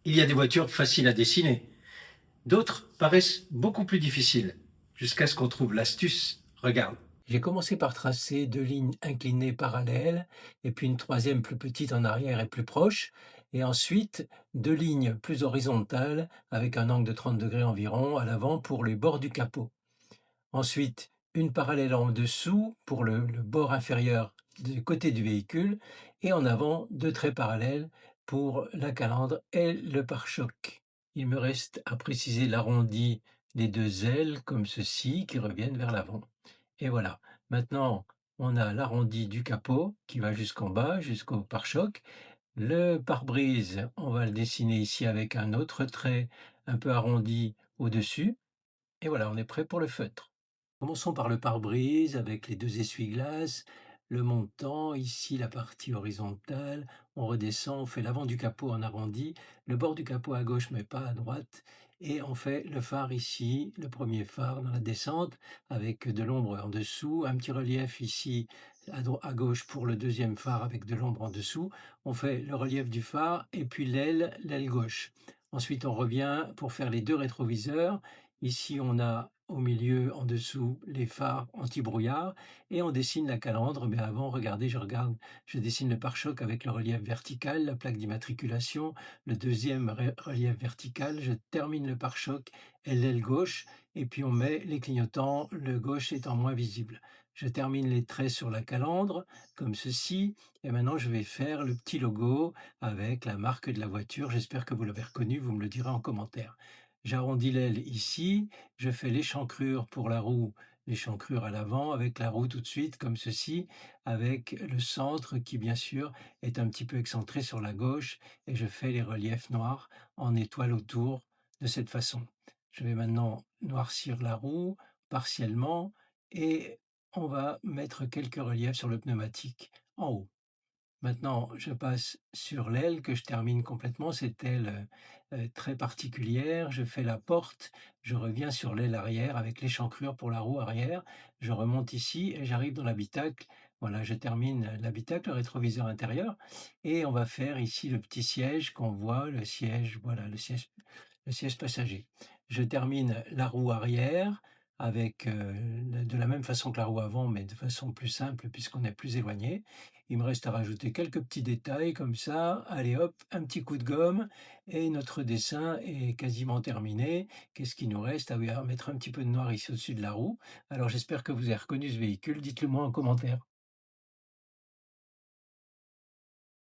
Il y a des voitures faciles à dessiner, d'autres paraissent beaucoup plus difficiles, jusqu'à ce qu'on trouve l'astuce. Regarde. J'ai commencé par tracer 2 lignes inclinées parallèles et puis une troisième plus petite en arrière et plus proche et ensuite 2 lignes plus horizontales avec un angle de 30 degrés environ à l'avant pour les bords du capot. Ensuite, une parallèle en dessous pour le bord inférieur du côté du véhicule et en avant 2 traits parallèles pour la calandre et le pare-choc. Il me reste à préciser l'arrondi des 2 ailes comme ceci qui reviennent vers l'avant. Et voilà, maintenant on a l'arrondi du capot qui va jusqu'en bas, jusqu'au pare-choc. Le pare-brise, on va le dessiner ici avec un autre trait un peu arrondi au-dessus. Et voilà, on est prêt pour le feutre. Commençons par le pare-brise avec les 2 essuie-glaces, le montant, ici la partie horizontale, on redescend, on fait l'avant du capot en arrondi, le bord du capot à gauche mais pas à droite et on fait le phare ici, le premier phare dans la descente avec de l'ombre en dessous, un petit relief ici à gauche pour le deuxième phare avec de l'ombre en dessous. On fait le relief du phare et puis l'aile gauche. Ensuite on revient pour faire les 2 rétroviseurs. Ici, on a au milieu, en dessous, les phares anti-brouillard et on dessine la calandre. Mais avant, regardez, je dessine le pare-choc avec le relief vertical, la plaque d'immatriculation, le deuxième relief vertical. Je termine le pare-choc et l'aile gauche et puis on met les clignotants, le gauche étant moins visible. Je termine les traits sur la calandre comme ceci et maintenant je vais faire le petit logo avec la marque de la voiture. J'espère que vous l'avez reconnu, vous me le direz en commentaire. J'arrondis l'aile ici, je fais l'échancrure pour la roue, l'échancrure à l'avant avec la roue tout de suite comme ceci, avec le centre qui bien sûr est un petit peu excentré sur la gauche et je fais les reliefs noirs en étoile autour de cette façon. Je vais maintenant noircir la roue partiellement et on va mettre quelques reliefs sur le pneumatique en haut. Maintenant, je passe sur l'aile que je termine complètement, cette aile, très particulière. Je fais la porte, je reviens sur l'aile arrière avec l'échancrure pour la roue arrière. Je remonte ici et j'arrive dans l'habitacle. Voilà, je termine l'habitacle, le rétroviseur intérieur et on va faire ici le petit siège qu'on voit, le siège, voilà, le siège passager. Je termine la roue arrière avec, de la même façon que la roue avant, mais de façon plus simple puisqu'on est plus éloigné. Il me reste à rajouter quelques petits détails comme ça. Allez hop, un petit coup de gomme et notre dessin est quasiment terminé. Qu'est-ce qu'il nous reste? Ah oui, à mettre un petit peu de noir ici au-dessus de la roue. Alors j'espère que vous avez reconnu ce véhicule. Dites-le moi en commentaire.